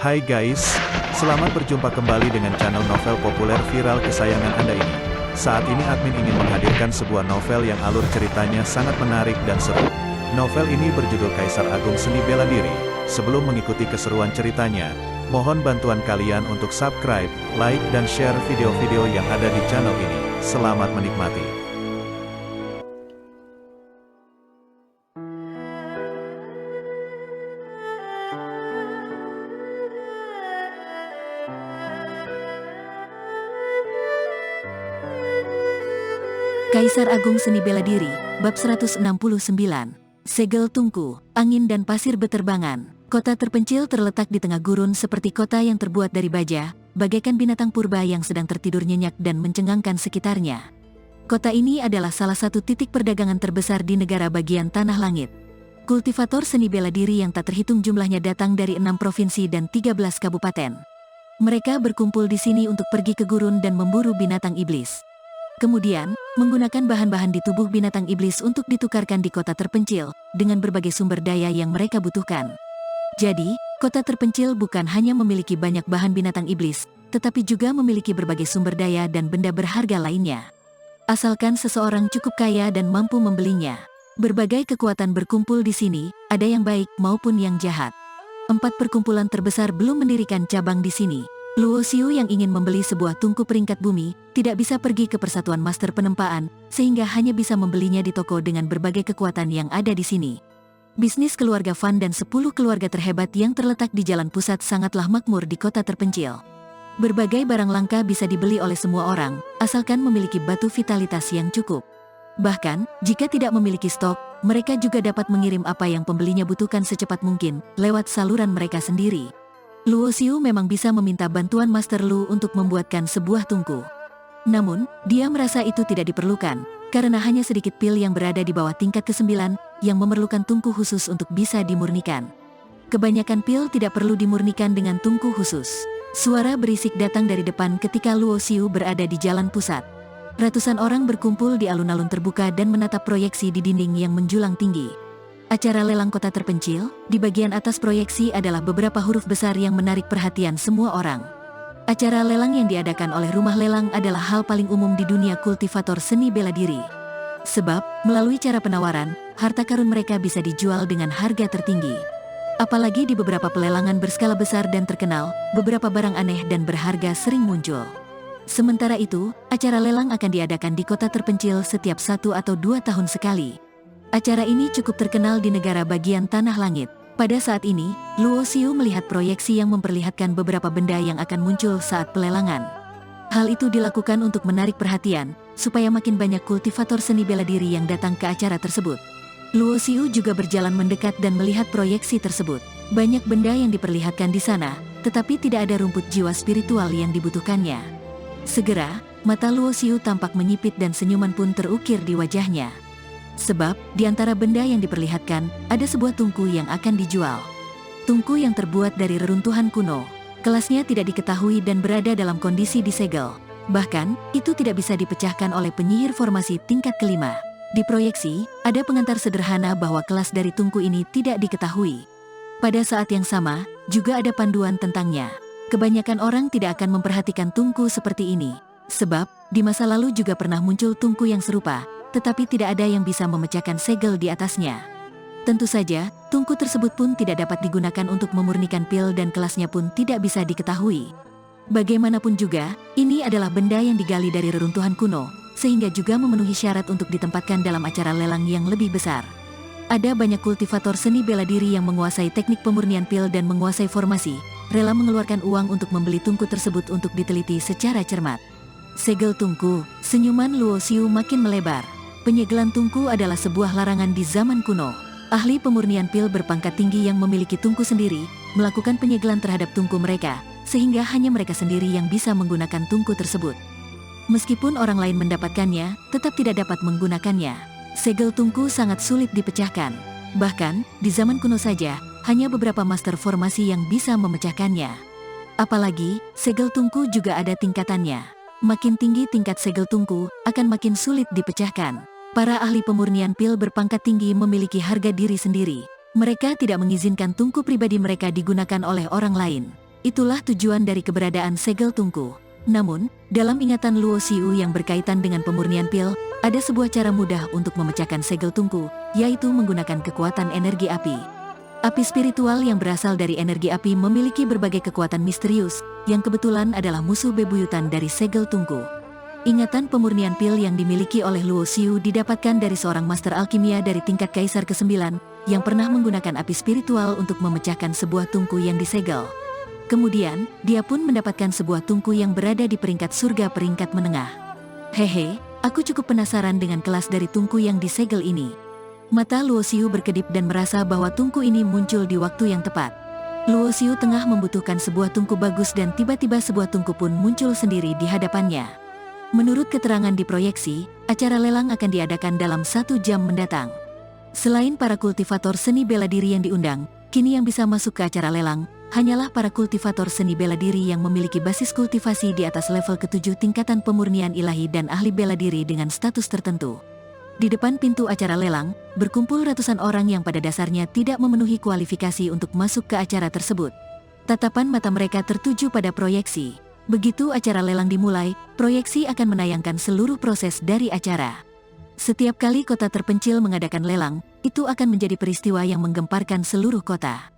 Hai guys, selamat berjumpa kembali dengan channel novel populer viral kesayangan Anda ini. Saat ini admin ingin menghadirkan sebuah novel yang alur ceritanya sangat menarik dan seru. Novel ini berjudul Kaisar Agung Seni Bela Diri. Sebelum mengikuti keseruan ceritanya, mohon bantuan kalian untuk subscribe, like, dan share video-video yang ada di channel ini. Selamat menikmati. Kaisar Agung Seni Bela Diri, Bab 169. Segel tungku, angin dan pasir beterbangan. Kota terpencil terletak di tengah gurun seperti kota yang terbuat dari baja, bagaikan binatang purba yang sedang tertidur nyenyak dan mencengangkan sekitarnya. Kota ini adalah salah satu titik perdagangan terbesar di negara bagian Tanah Langit. Kultivator seni bela diri yang tak terhitung jumlahnya datang dari 6 provinsi dan 13 kabupaten. Mereka berkumpul di sini untuk pergi ke gurun dan memburu binatang iblis. Kemudian, menggunakan bahan-bahan di tubuh binatang iblis untuk ditukarkan di kota terpencil, dengan berbagai sumber daya yang mereka butuhkan. Jadi, kota terpencil bukan hanya memiliki banyak bahan binatang iblis, tetapi juga memiliki berbagai sumber daya dan benda berharga lainnya. Asalkan seseorang cukup kaya dan mampu membelinya. Berbagai kekuatan berkumpul di sini, ada yang baik maupun yang jahat. 4 perkumpulan terbesar belum mendirikan cabang di sini. Luo Xiu yang ingin membeli sebuah tungku peringkat bumi, tidak bisa pergi ke Persatuan Master Penempaan, sehingga hanya bisa membelinya di toko dengan berbagai kekuatan yang ada di sini. Bisnis keluarga Fan dan 10 keluarga terhebat yang terletak di jalan pusat sangatlah makmur di kota terpencil. Berbagai barang langka bisa dibeli oleh semua orang, asalkan memiliki batu vitalitas yang cukup. Bahkan, jika tidak memiliki stok, mereka juga dapat mengirim apa yang pembelinya butuhkan secepat mungkin, lewat saluran mereka sendiri. Luo Xiu memang bisa meminta bantuan Master Lu untuk membuatkan sebuah tungku. Namun, dia merasa itu tidak diperlukan, karena hanya sedikit pil yang berada di bawah tingkat ke-9, yang memerlukan tungku khusus untuk bisa dimurnikan. Kebanyakan pil tidak perlu dimurnikan dengan tungku khusus. Suara berisik datang dari depan ketika Luo Xiu berada di jalan pusat. Ratusan orang berkumpul di alun-alun terbuka dan menatap proyeksi di dinding yang menjulang tinggi. Acara lelang kota terpencil, di bagian atas proyeksi adalah beberapa huruf besar yang menarik perhatian semua orang. Acara lelang yang diadakan oleh rumah lelang adalah hal paling umum di dunia kultivator seni bela diri. Sebab, melalui cara penawaran, harta karun mereka bisa dijual dengan harga tertinggi. Apalagi di beberapa pelelangan berskala besar dan terkenal, beberapa barang aneh dan berharga sering muncul. Sementara itu, acara lelang akan diadakan di kota terpencil setiap 1 atau 2 tahun sekali. Acara ini cukup terkenal di negara bagian Tanah Langit. Pada saat ini, Luo Xiu melihat proyeksi yang memperlihatkan beberapa benda yang akan muncul saat pelelangan. Hal itu dilakukan untuk menarik perhatian, supaya makin banyak kultivator seni bela diri yang datang ke acara tersebut. Luo Xiu juga berjalan mendekat dan melihat proyeksi tersebut. Banyak benda yang diperlihatkan di sana, tetapi tidak ada rumput jiwa spiritual yang dibutuhkannya. Segera, mata Luo Xiu tampak menyipit dan senyuman pun terukir di wajahnya. Sebab, di antara benda yang diperlihatkan, ada sebuah tungku yang akan dijual. Tungku yang terbuat dari reruntuhan kuno. Kelasnya tidak diketahui dan berada dalam kondisi disegel. Bahkan, itu tidak bisa dipecahkan oleh penyihir formasi tingkat ke-5. Di proyeksi, ada pengantar sederhana bahwa kelas dari tungku ini tidak diketahui. Pada saat yang sama, juga ada panduan tentangnya. Kebanyakan orang tidak akan memperhatikan tungku seperti ini. Sebab, di masa lalu juga pernah muncul tungku yang serupa, tetapi tidak ada yang bisa memecahkan segel di atasnya. Tentu saja, tungku tersebut pun tidak dapat digunakan untuk memurnikan pil dan kelasnya pun tidak bisa diketahui. Bagaimanapun juga, ini adalah benda yang digali dari reruntuhan kuno, sehingga juga memenuhi syarat untuk ditempatkan dalam acara lelang yang lebih besar. Ada banyak kultivator seni bela diri yang menguasai teknik pemurnian pil dan menguasai formasi, rela mengeluarkan uang untuk membeli tungku tersebut untuk diteliti secara cermat. Segel tungku, senyuman Luo Xiu makin melebar. Penyegelan tungku adalah sebuah larangan di zaman kuno. Ahli pemurnian pil berpangkat tinggi yang memiliki tungku sendiri, melakukan penyegelan terhadap tungku mereka, sehingga hanya mereka sendiri yang bisa menggunakan tungku tersebut. Meskipun orang lain mendapatkannya, tetap tidak dapat menggunakannya. Segel tungku sangat sulit dipecahkan. Bahkan, di zaman kuno saja, hanya beberapa master formasi yang bisa memecahkannya. Apalagi, segel tungku juga ada tingkatannya. Makin tinggi tingkat segel tungku, akan makin sulit dipecahkan. Para ahli pemurnian pil berpangkat tinggi memiliki harga diri sendiri. Mereka tidak mengizinkan tungku pribadi mereka digunakan oleh orang lain. Itulah tujuan dari keberadaan segel tungku. Namun, dalam ingatan Luo Xiu yang berkaitan dengan pemurnian pil, ada sebuah cara mudah untuk memecahkan segel tungku, yaitu menggunakan kekuatan energi api. Api spiritual yang berasal dari energi api memiliki berbagai kekuatan misterius, yang kebetulan adalah musuh bebuyutan dari segel tungku. Ingatan pemurnian pil yang dimiliki oleh Luo Xiu didapatkan dari seorang master alkimia dari tingkat kaisar ke-9, yang pernah menggunakan api spiritual untuk memecahkan sebuah tungku yang disegel. Kemudian, dia pun mendapatkan sebuah tungku yang berada di peringkat surga peringkat menengah. Hehe, aku cukup penasaran dengan kelas dari tungku yang disegel ini. Mata Luo Xiu berkedip dan merasa bahwa tungku ini muncul di waktu yang tepat. Luo Xiu tengah membutuhkan sebuah tungku bagus dan tiba-tiba sebuah tungku pun muncul sendiri di hadapannya. Menurut keterangan di proyeksi, acara lelang akan diadakan dalam 1 jam mendatang. Selain para kultivator seni bela diri yang diundang, kini yang bisa masuk ke acara lelang hanyalah para kultivator seni bela diri yang memiliki basis kultivasi di atas level ke-7 tingkatan pemurnian ilahi dan ahli bela diri dengan status tertentu. Di depan pintu acara lelang, berkumpul ratusan orang yang pada dasarnya tidak memenuhi kualifikasi untuk masuk ke acara tersebut. Tatapan mata mereka tertuju pada proyeksi. Begitu acara lelang dimulai, proyeksi akan menayangkan seluruh proses dari acara. Setiap kali kota terpencil mengadakan lelang, itu akan menjadi peristiwa yang menggemparkan seluruh kota.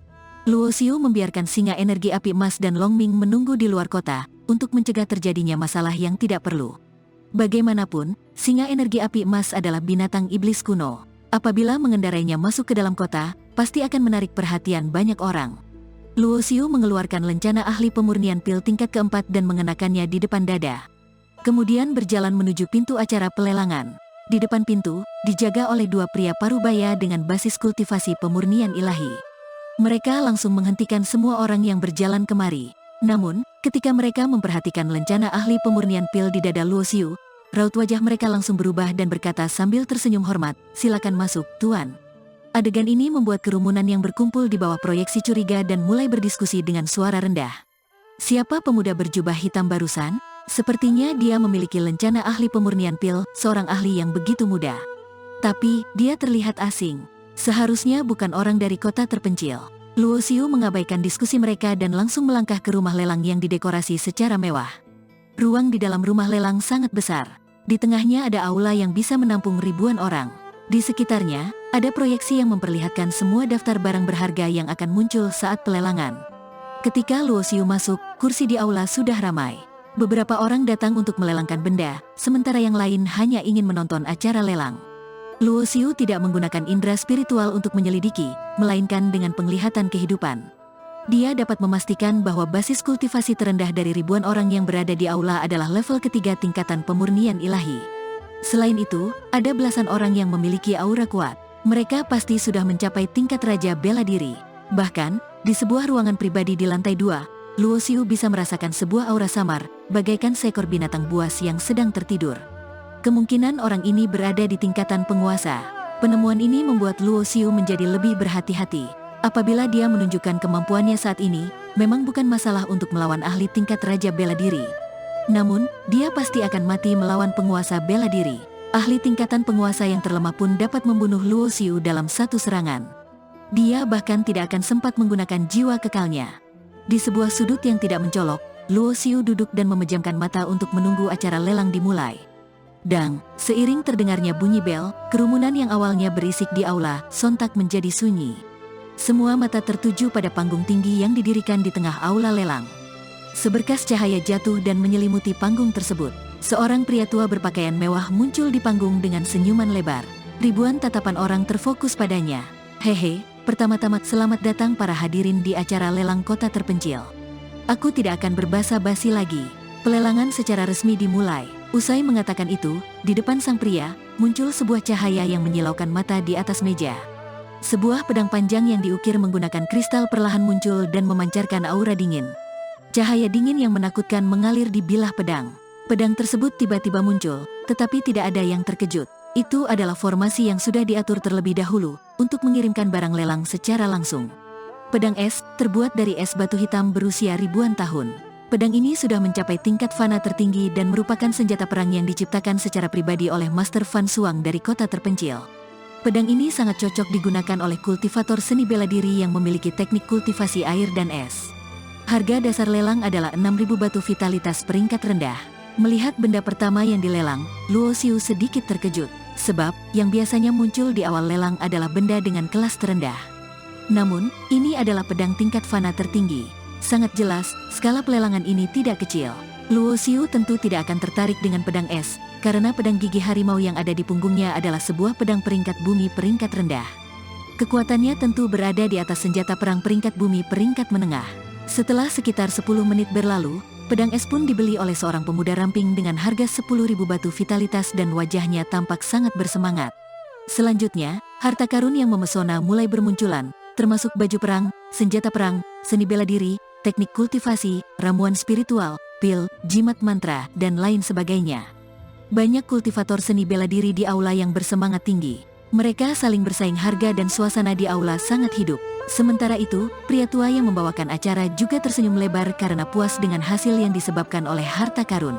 Luo Xiu membiarkan singa energi api emas dan Longming menunggu di luar kota, untuk mencegah terjadinya masalah yang tidak perlu. Bagaimanapun, singa energi api emas adalah binatang iblis kuno. Apabila mengendarainya masuk ke dalam kota, pasti akan menarik perhatian banyak orang. Luo Xiu mengeluarkan lencana ahli pemurnian pil tingkat ke-4 dan mengenakannya di depan dada. Kemudian berjalan menuju pintu acara pelelangan. Di depan pintu, dijaga oleh 2 pria parubaya dengan basis kultivasi pemurnian ilahi. Mereka langsung menghentikan semua orang yang berjalan kemari. Namun, ketika mereka memperhatikan lencana ahli pemurnian pil di dada Luo Xiu, raut wajah mereka langsung berubah dan berkata sambil tersenyum hormat, "Silakan masuk, Tuan." Adegan ini membuat kerumunan yang berkumpul di bawah proyeksi curiga dan mulai berdiskusi dengan suara rendah. Siapa pemuda berjubah hitam barusan? Sepertinya dia memiliki lencana ahli pemurnian pil, seorang ahli yang begitu muda. Tapi, dia terlihat asing. Seharusnya bukan orang dari kota terpencil. Luo Xiu mengabaikan diskusi mereka dan langsung melangkah ke rumah lelang yang didekorasi secara mewah. Ruang di dalam rumah lelang sangat besar. Di tengahnya ada aula yang bisa menampung ribuan orang. Di sekitarnya, ada proyeksi yang memperlihatkan semua daftar barang berharga yang akan muncul saat pelelangan. Ketika Luo Xiu masuk, kursi di aula sudah ramai. Beberapa orang datang untuk melelangkan benda, sementara yang lain hanya ingin menonton acara lelang. Luo Xiu tidak menggunakan indera spiritual untuk menyelidiki, melainkan dengan penglihatan kehidupan. Dia dapat memastikan bahwa basis kultivasi terendah dari ribuan orang yang berada di aula adalah level ke-3 tingkatan pemurnian ilahi. Selain itu, ada belasan orang yang memiliki aura kuat. Mereka pasti sudah mencapai tingkat raja bela diri. Bahkan, di sebuah ruangan pribadi di lantai 2, Luo Xiu bisa merasakan sebuah aura samar, bagaikan seekor binatang buas yang sedang tertidur. Kemungkinan orang ini berada di tingkatan penguasa. Penemuan ini membuat Luo Xiu menjadi lebih berhati-hati. Apabila dia menunjukkan kemampuannya saat ini, memang bukan masalah untuk melawan ahli tingkat raja bela diri. Namun, dia pasti akan mati melawan penguasa bela diri. Ahli tingkatan penguasa yang terlemah pun dapat membunuh Luo Xiu dalam satu serangan. Dia bahkan tidak akan sempat menggunakan jiwa kekalnya. Di sebuah sudut yang tidak mencolok, Luo Xiu duduk dan memejamkan mata untuk menunggu acara lelang dimulai. Dang, seiring terdengarnya bunyi bel, kerumunan yang awalnya berisik di aula, sontak menjadi sunyi. Semua mata tertuju pada panggung tinggi yang didirikan di tengah aula lelang. Seberkas cahaya jatuh dan menyelimuti panggung tersebut. Seorang pria tua berpakaian mewah muncul di panggung dengan senyuman lebar. Ribuan tatapan orang terfokus padanya. Hehe, pertama-tama selamat datang para hadirin di acara lelang kota terpencil. Aku tidak akan berbasa-basi lagi. Pelelangan secara resmi dimulai. Usai mengatakan itu, di depan sang pria, muncul sebuah cahaya yang menyilaukan mata di atas meja. Sebuah pedang panjang yang diukir menggunakan kristal perlahan muncul dan memancarkan aura dingin. Cahaya dingin yang menakutkan mengalir di bilah pedang. Pedang tersebut tiba-tiba muncul, tetapi tidak ada yang terkejut. Itu adalah formasi yang sudah diatur terlebih dahulu, untuk mengirimkan barang lelang secara langsung. Pedang es, terbuat dari es batu hitam berusia ribuan tahun. Pedang ini sudah mencapai tingkat fana tertinggi dan merupakan senjata perang yang diciptakan secara pribadi oleh Master Fan Suang dari kota terpencil. Pedang ini sangat cocok digunakan oleh kultivator seni bela diri yang memiliki teknik kultivasi air dan es. Harga dasar lelang adalah 6.000 batu vitalitas peringkat rendah. Melihat benda pertama yang dilelang, Luo Xiu sedikit terkejut, sebab yang biasanya muncul di awal lelang adalah benda dengan kelas terendah. Namun, ini adalah pedang tingkat fana tertinggi. Sangat jelas, skala pelelangan ini tidak kecil. Luo Xiu tentu tidak akan tertarik dengan pedang es, karena pedang gigi harimau yang ada di punggungnya adalah sebuah pedang peringkat bumi peringkat rendah. Kekuatannya tentu berada di atas senjata perang peringkat bumi peringkat menengah. Setelah sekitar 10 menit berlalu, pedang es pun dibeli oleh seorang pemuda ramping dengan harga 10.000 batu vitalitas dan wajahnya tampak sangat bersemangat. Selanjutnya, harta karun yang memesona mulai bermunculan, termasuk baju perang, senjata perang, seni bela diri, teknik kultivasi, ramuan spiritual, pil, jimat mantra, dan lain sebagainya. Banyak kultivator seni bela diri di aula yang bersemangat tinggi. Mereka saling bersaing harga dan suasana di aula sangat hidup. Sementara itu, pria tua yang membawakan acara juga tersenyum lebar karena puas dengan hasil yang disebabkan oleh harta karun.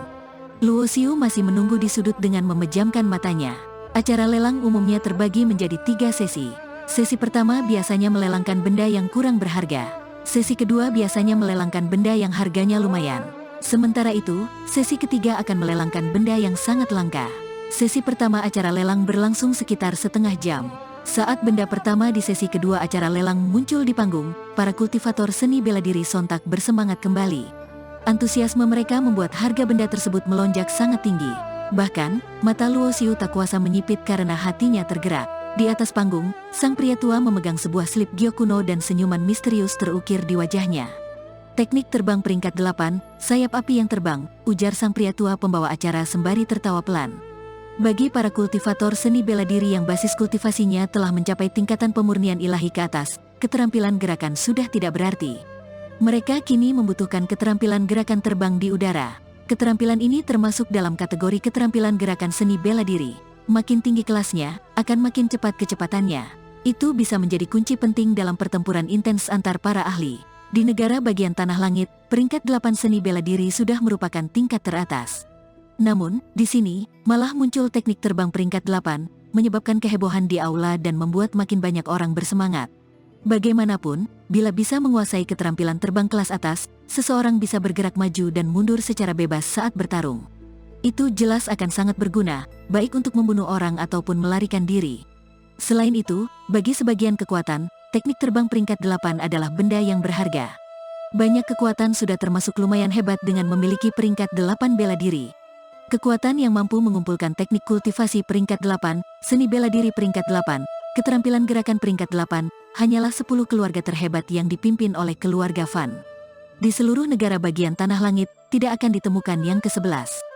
Luo Xiu masih menunggu di sudut dengan memejamkan matanya. Acara lelang umumnya terbagi menjadi 3 sesi. Sesi pertama biasanya melelangkan benda yang kurang berharga. Sesi kedua biasanya melelangkan benda yang harganya lumayan. Sementara itu, sesi ketiga akan melelangkan benda yang sangat langka. Sesi pertama acara lelang berlangsung sekitar setengah jam. Saat benda pertama di sesi kedua acara lelang muncul di panggung, para kultivator seni bela diri sontak bersemangat kembali. Antusiasme mereka membuat harga benda tersebut melonjak sangat tinggi. Bahkan, mata Luo Xiu tak kuasa menyipit karena hatinya tergerak. Di atas panggung, sang pria tua memegang sebuah slip gyo kuno dan senyuman misterius terukir di wajahnya. Teknik terbang peringkat 8, sayap api yang terbang, ujar sang pria tua pembawa acara sembari tertawa pelan. Bagi para kultivator seni bela diri yang basis kultivasinya telah mencapai tingkatan pemurnian ilahi ke atas, keterampilan gerakan sudah tidak berarti. Mereka kini membutuhkan keterampilan gerakan terbang di udara. Keterampilan ini termasuk dalam kategori keterampilan gerakan seni bela diri. Makin tinggi kelasnya, akan makin cepat kecepatannya. Itu bisa menjadi kunci penting dalam pertempuran intens antar para ahli. Di negara bagian tanah langit, peringkat 8 seni bela diri sudah merupakan tingkat teratas. Namun, di sini, malah muncul teknik terbang peringkat 8, menyebabkan kehebohan di aula dan membuat makin banyak orang bersemangat. Bagaimanapun, bila bisa menguasai keterampilan terbang kelas atas, seseorang bisa bergerak maju dan mundur secara bebas saat bertarung. Itu jelas akan sangat berguna, baik untuk membunuh orang ataupun melarikan diri. Selain itu, bagi sebagian kekuatan, teknik terbang peringkat 8 adalah benda yang berharga. Banyak kekuatan sudah termasuk lumayan hebat dengan memiliki peringkat 8 bela diri. Kekuatan yang mampu mengumpulkan teknik kultivasi peringkat 8, seni bela diri peringkat 8, keterampilan gerakan peringkat 8, hanyalah 10 keluarga terhebat yang dipimpin oleh keluarga Fan. Di seluruh negara bagian tanah langit, tidak akan ditemukan yang ke-11.